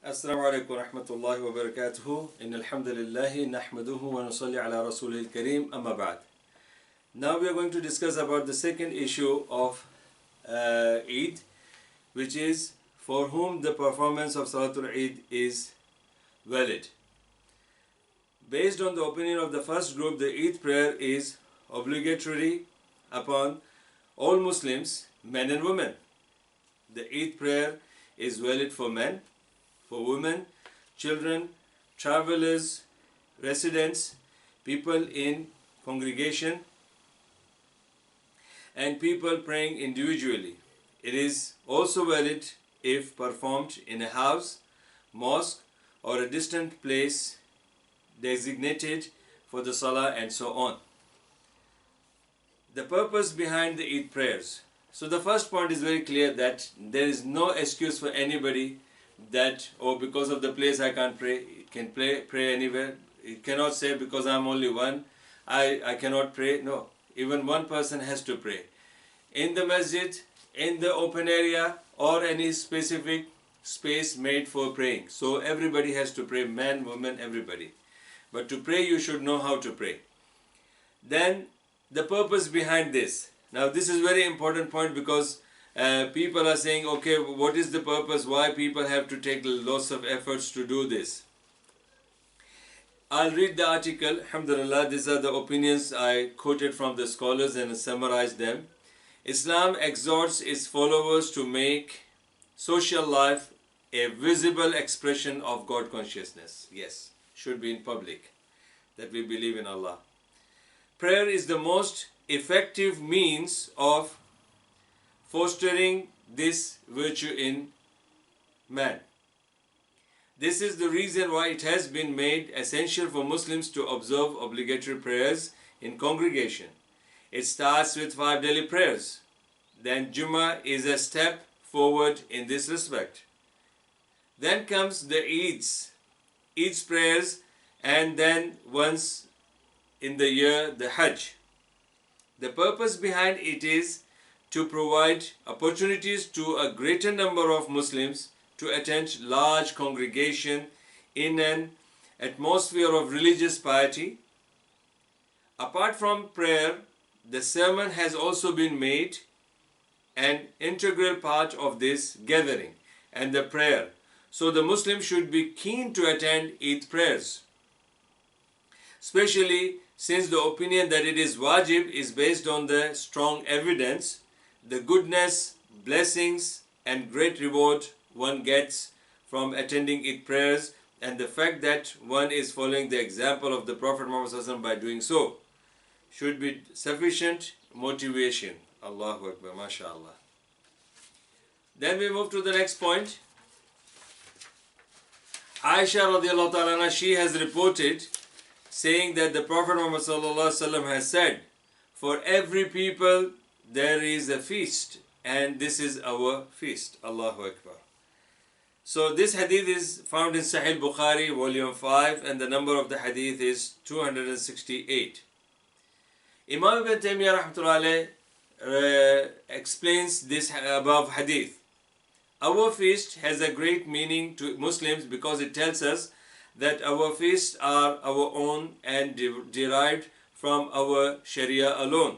Assalamu alaikum wa rahmatullahi wa barakatuhu. Inna alhamdulillahi nahmaduhu wa nusalli ala rasulil kareem amma ba'd. Now we are going to discuss about the second issue of Eid, which is for whom the performance of Salatul Eid is valid. Based on the opinion of the first group, the Eid prayer is obligatory upon all Muslims, men and women. The Eid prayer is valid for men, for women, children, travelers, residents, people in congregation, and people praying individually. It is also valid if performed in a house, mosque, or a distant place designated for the salah and so on. The purpose behind the Eid prayers. So the first point is very clear that there is no excuse for anybody that, oh, because of the place I can't pray. It can pray anywhere. It cannot say because I'm only one, I cannot pray. No, even one person has to pray. In the masjid, in the open area, or any specific space made for praying. So everybody has to pray, man, woman, everybody. But to pray, you should know how to pray. Then the purpose behind this. Now this is very important point because people are saying, okay, what is the purpose? Why people have to take lots of efforts to do this? I'll read the article. Alhamdulillah, these are the opinions I quoted from the scholars and summarized them. Islam exhorts its followers to make social life a visible expression of God consciousness. Yes, should be in public, that we believe in Allah. Prayer is the most effective means of fostering this virtue in man. This is the reason why it has been made essential for Muslims to observe obligatory prayers in congregation. It starts with 5 daily prayers. Then Jummah is a step forward in this respect. Then comes the Eid's prayers, and then once in the year the Hajj. The purpose behind it is to provide opportunities to a greater number of Muslims to attend large congregation in an atmosphere of religious piety. Apart from prayer, the sermon has also been made an integral part of this gathering and the prayer. So the Muslim should be keen to attend Eid prayers, especially since the opinion that it is wajib is based on the strong evidence, the goodness, blessings, and great reward one gets from attending Eid prayers, and the fact that one is following the example of the Prophet Muhammad by doing so should be sufficient motivation. Allahu Akbar, mashallah. Then we move to the next point. Aisha radiallahu ta'ala, she has reported saying that the Prophet Muhammad has said, for every people there is a feast, and this is our feast. Allahu Akbar. So this hadith is found in Sahih Bukhari, volume 5, and the number of the hadith is 268. Imam Ibn Taymiyyah rahmatullah explains this above hadith. Our feast has a great meaning to Muslims because it tells us that our feasts are our own and derived from our Sharia alone.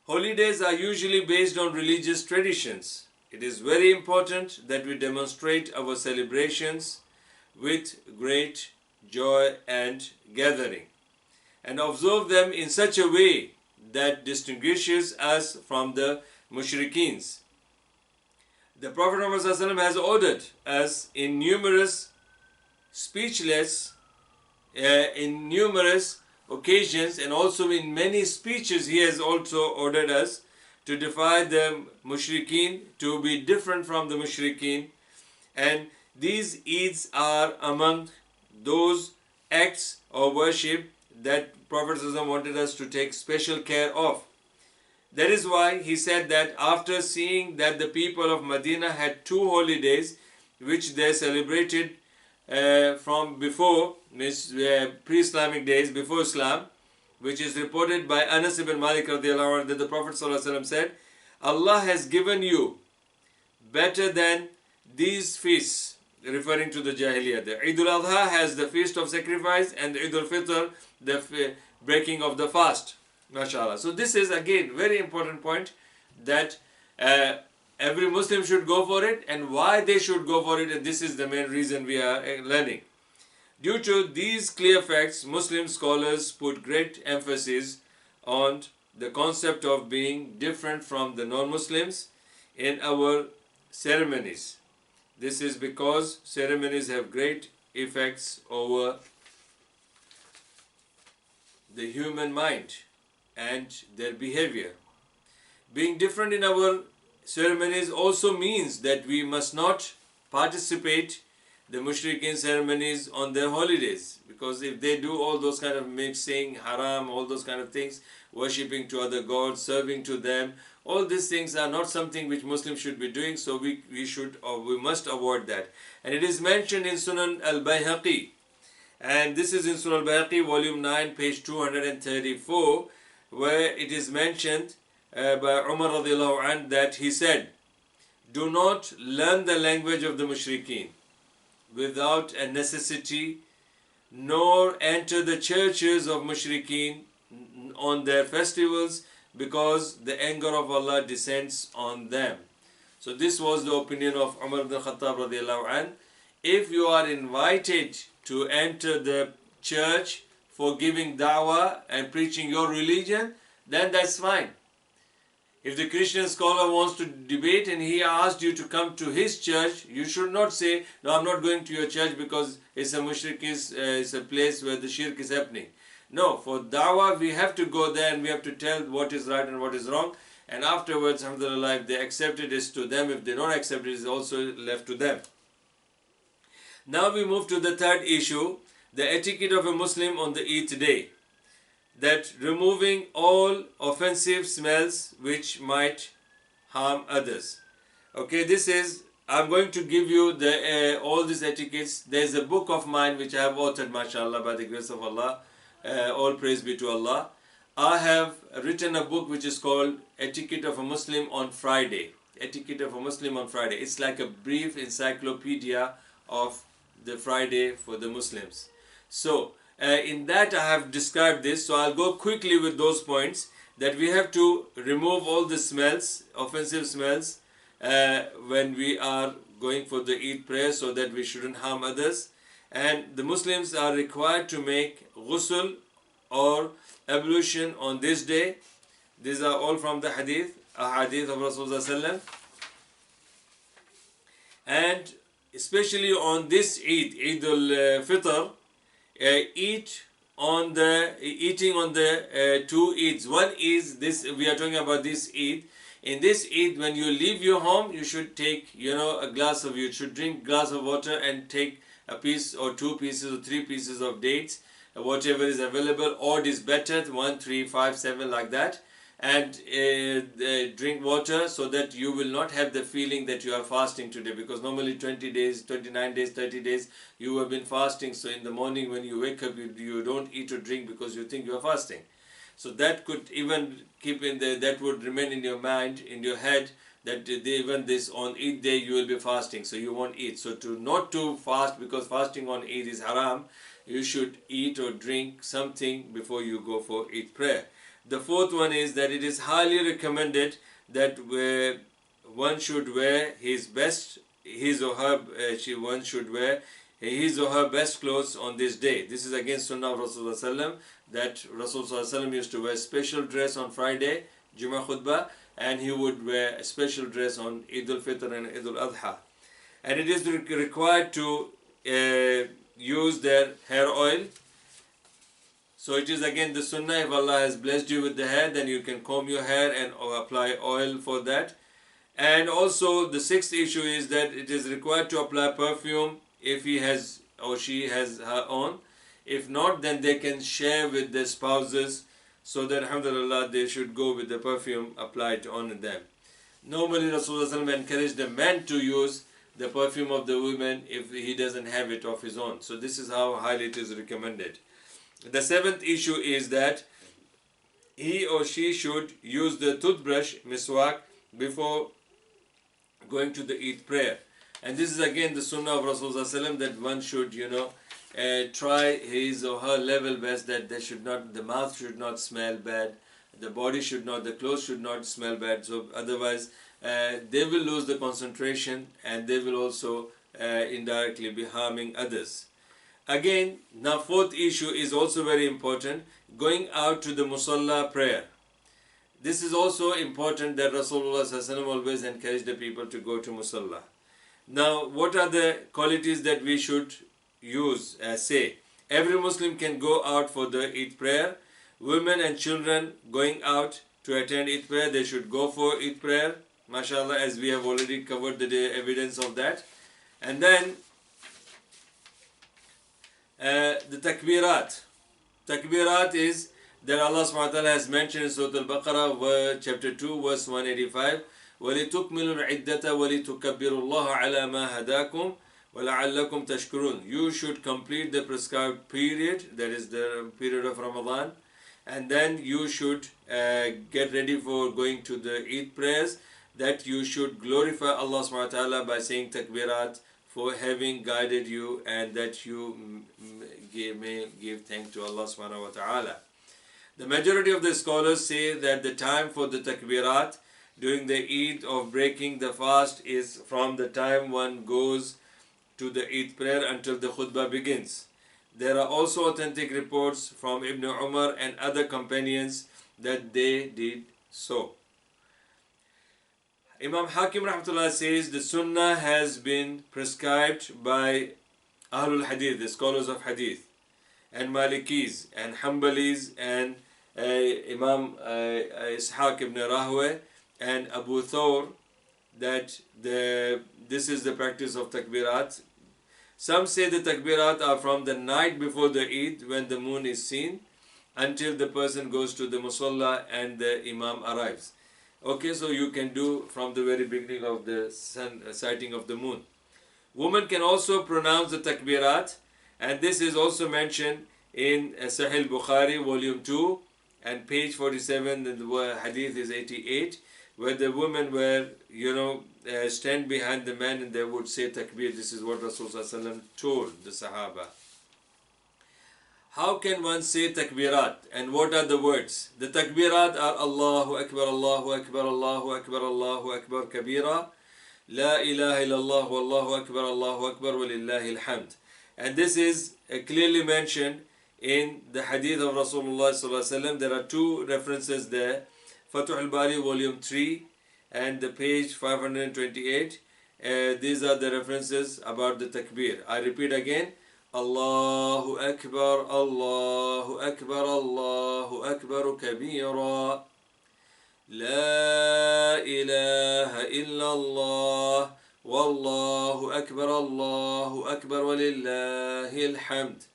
Holidays are usually based on religious traditions. It is very important that we demonstrate our celebrations with great joy and gathering, and observe them in such a way that distinguishes us from the mushrikeens. The Prophet Muhammad has ordered us in numerous in numerous occasions, and also in many speeches he has also ordered us to defy the mushrikeen, to be different from the mushrikeen, and these Eids are among those acts of worship that Prophet wanted us to take special care of. That is why he said that after seeing that the people of Medina had 2 holidays which they celebrated from before, pre-Islamic days, before Islam, which is reported by Anas ibn Malik radiallahu anhu, that the Prophet said, Allah has given you better than these feasts referring to the Jahiliyyah. The Eid al-Adha has the feast of sacrifice, and Eid al-Fitr, the breaking of the fast. MashaAllah. So this is again very important point, that every Muslim should go for it, and why they should go for it, and this is the main reason we are learning. Due to these clear facts, Muslim scholars put great emphasis on the concept of being different from the non-Muslims in our ceremonies. This is because ceremonies have great effects over the human mind and their behavior. Being different in our ceremonies also means that we must not participate the mushrikeen ceremonies on their holidays, because if they do all those kind of mixing, haram, all those kind of things, worshipping to other gods, serving to them, all these things are not something which Muslims should be doing, so we must avoid that. And it is mentioned in Sunan al-Bayhaqi, and this is in Sunan al-Bayhaqi, volume 9, page 234, where it is mentioned by Umar radiallahu anh that he said, "Do not learn the language of the mushrikeen without a necessity, nor enter the churches of mushrikeen on their festivals, because the anger of Allah descends on them." So this was the opinion of Umar ibn Khattab radiallahu anh. If you are invited to enter the church for giving da'wah and preaching your religion, then that's fine. If the Christian scholar wants to debate and he asked you to come to his church, you should not say, "No, I'm not going to your church because it's a mushrik, it's a place where the shirk is happening." No, for da'wah we have to go there and we have to tell what is right and what is wrong. And afterwards, alhamdulillah, if they accept it, it's to them. If they don't accept it, it's also left to them. Now we move to the third issue, the etiquette of a Muslim on the Eid day. That removing all offensive smells which might harm others. Okay, this is, I'm going to give you the all these etiquettes. There's a book of mine which I have authored, mashallah, by the grace of Allah. All praise be to Allah. I have written a book which is called Etiquette of a Muslim on Friday. Etiquette of a Muslim on Friday. It's like a brief encyclopedia of the Friday for the Muslims. So, in that I have described this, so I'll go quickly with those points, that we have to remove all the smells, offensive smells, when we are going for the Eid prayer, so that we shouldn't harm others. And the Muslims are required to make ghusl or ablution on this day. These are all from the hadith of Rasulullah. And especially on this Eid, Eid al-Fitr, eating on the two Eids. One is this, we are talking about this Eid. In this Eid, when you leave your home, you should take, you should drink glass of water and take a piece or two pieces or three pieces of dates, whatever is available. Odd is better, 1, 3, 5, 7, like that. And drink water, so that you will not have the feeling that you are fasting today, because normally 20 days, 29 days, 30 days you have been fasting. So in the morning when you wake up, you don't eat or drink because you think you are fasting. So that could even that would remain in your mind, in your head, that even this on Eid day you will be fasting, so you won't eat. So not to fast, because fasting on Eid is haram, you should eat or drink something before you go for Eid prayer. The fourth one is that it is highly recommended that one should wear one should wear his or her best clothes on this day. This is against Sunnah of Rasulullah, that Rasulullah used to wear special dress on Friday, Jummah khutbah, and he would wear a special dress on Eid al-Fitr and Eid al-Adha. And it is required to use their hair oil. So it is again the sunnah, if Allah has blessed you with the hair, then you can comb your hair and apply oil for that. And also the sixth issue is that it is required to apply perfume if he has or she has her own. If not, then they can share with their spouses, so that alhamdulillah they should go with the perfume applied on them. Normally Rasulullah encouraged the man to use the perfume of the women if he doesn't have it of his own. So this is how highly it is recommended. The seventh issue is that he or she should use the toothbrush, miswak, before going to the Eid prayer. And this is again the sunnah of Rasulullah that one should, try his or her level best, that the mouth should not smell bad, the body should not, the clothes should not smell bad. So otherwise, they will lose the concentration and they will also indirectly be harming others. Again, now fourth issue is also very important, going out to the musalla prayer. This is also important, that Rasulullah always encouraged the people to go to musalla. Now, what are the qualities that we should use? Say, every Muslim can go out for the Eid prayer. Women and children going out to attend Eid prayer, they should go for Eid prayer. MashaAllah, as we have already covered the evidence of that. And then, the takbirat. Takbirat is that Allah subhanahu wa ta'ala has mentioned in Surah Al-Baqarah, chapter 2, verse 185, وَلِتُكْمِلُوا الْعِدَّةَ وَلِتُكَبِّرُوا اللَّهَ عَلَى مَا هَدَاكُمْ وَلَعَلَّكُمْ تَشْكُرُونَ. You should complete the prescribed period, that is the period of Ramadan, and then you should get ready for going to the Eid prayers, that you should glorify Allah subhanahu wa ta'ala by saying takbirat for having guided you, and that you may give thanks to Allah subhanahu wa ta'ala. The majority of the scholars say that the time for the takbirat during the Eid of breaking the fast is from the time one goes to the Eid prayer until the khutbah begins. There are also authentic reports from Ibn Umar and other companions that they did so. Imam Hakim rahmatullah says the sunnah has been prescribed by Ahlul Hadith, the scholars of Hadith, and Malikis and Hanbalis and Imam Ishaq ibn Rahway and Abu Thawr, that this is the practice of takbirat. Some say the takbirat are from the night before the Eid, when the moon is seen, until the person goes to the musalla and the imam arrives. Okay, so you can do from the very beginning of the sun sighting of the moon. Women can also pronounce the takbirat, and this is also mentioned in Sahih Bukhari, volume 2, and page 47, and the hadith is 88, where the women were, stand behind the man and they would say takbir. This is what Rasulullah told the Sahaba. How can one say takbirat, and what are the words? The takbirat are Allahu Akbar, Allahu Akbar, Allahu Akbar, Allahu Akbar kabira, La ilaha illallah, Wallahu Akbar, Allahu Akbar, Walillahi alhamd. And this is clearly mentioned in the hadith of Rasulullah. There are two references there, Fath al-Bari volume 3 and the page 528. These are the references about the takbir. I repeat again, Allahu Akbar, Allahu Akbar, Allahu Akbar kabira, La ilaha illallah, Wallahu Akbar, Allahu Akbar, Walillahi alhamd.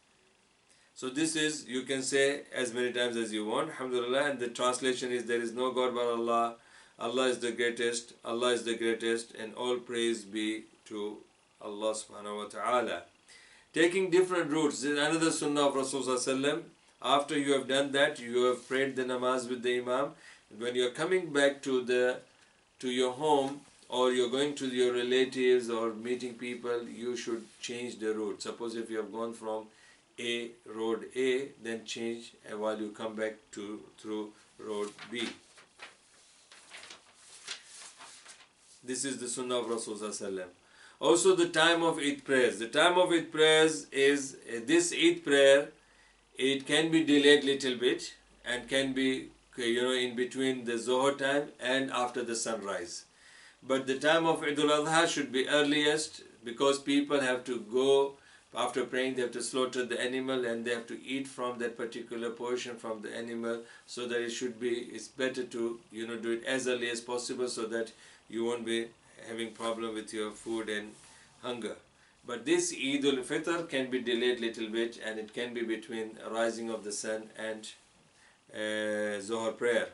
So this is, you can say as many times as you want, alhamdulillah, and the translation is, there is no God but Allah, Allah is the greatest, Allah is the greatest, and all praise be to Allah subhanahu wa ta'ala. Taking different routes, this is another sunnah of Rasulullah. After you have done that, you have prayed the namaz with the imam. When you are coming back to your home, or you're going to your relatives or meeting people, you should change the route. Suppose if you have gone from road A, then change while you come back through road B. This is the sunnah of Rasulullah. Also the time of Eid prayers. The time of Eid prayers is this Eid prayer. It can be delayed little bit and can be in between the Zohar time and after the sunrise. But the time of Eid al-Adha should be earliest, because people have to go after praying, they have to slaughter the animal and they have to eat from that particular portion from the animal, so that it's better to do it as early as possible, so that you won't be having problem with your food and hunger. But this Eid al-Fitr can be delayed little bit, and it can be between rising of the sun and Zohar prayer.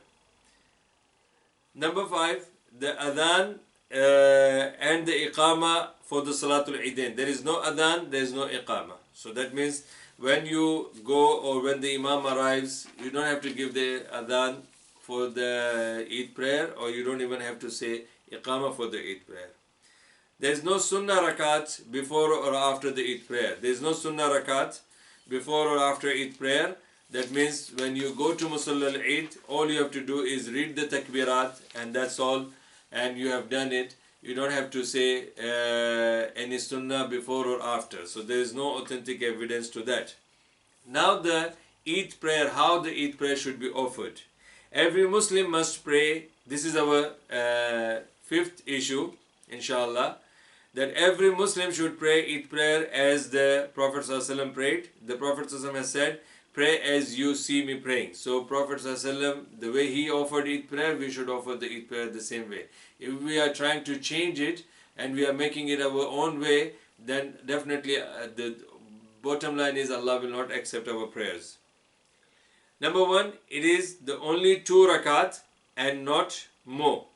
Number 5, the adhan and the iqama for the Salatul Eidain. There is no adhan, there is no iqama. So that means when you go, or when the imam arrives, you don't have to give the adhan for the Eid prayer, or you don't even have to say iqama for the Eid prayer. There is no sunnah rakat before or after the Eid prayer. There is no sunnah rakat before or after Eid prayer. That means when you go to Musalla al-Eid, all you have to do is read the takbirat and that's all, and you have done it. You don't have to say any sunnah before or after. So there is no authentic evidence to that. Now the Eid prayer, how the Eid prayer should be offered. Every Muslim must pray. This is our fifth issue, inshallah, that every Muslim should pray Eid prayer as the Prophet ﷺ prayed. The Prophet ﷺ has said, pray as you see me praying. So Prophet ﷺ, the way he offered Eid prayer, we should offer the Eid prayer the same way. If we are trying to change it and we are making it our own way, then definitely the bottom line is Allah will not accept our prayers. Number one, it is the only 2 rakat and not more.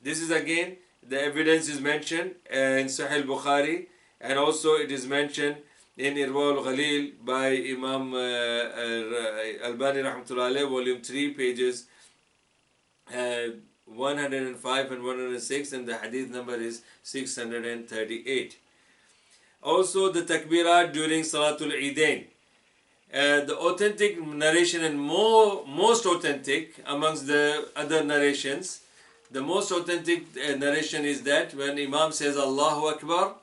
This is again, the evidence is mentioned in Sahih Bukhari, and also it is mentioned in Irwa al-Ghalil by Imam Albani Rahmatullah Alayh, volume 3, pages 105 and 106, and the hadith number is 638. Also the takbirat during Salatul Eidain. The authentic narration and most authentic amongst the other narrations, the most authentic narration is that when Imam says Allahu Akbar,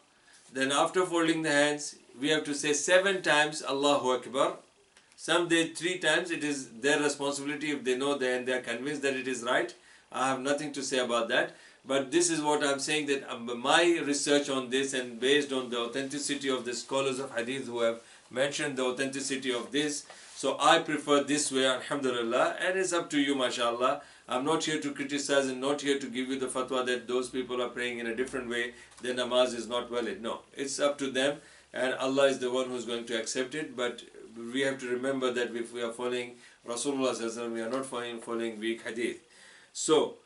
then after folding the hands, we have to say 7 times Allahu Akbar. Some day 3 times. It is their responsibility if they know and they are convinced that it is right. I have nothing to say about that. But this is what I am saying, that my research on this and based on the authenticity of the scholars of hadith who have mentioned the authenticity of this, so I prefer this way, alhamdulillah, and it's up to you, mashallah. I'm not here to criticize and not here to give you the fatwa that those people are praying in a different way, their namaz is not valid. No, it's up to them, and Allah is the one who's going to accept it. But we have to remember that if we are following Rasulullah sallallahu alaihi wasallam, we are not following weak hadith. So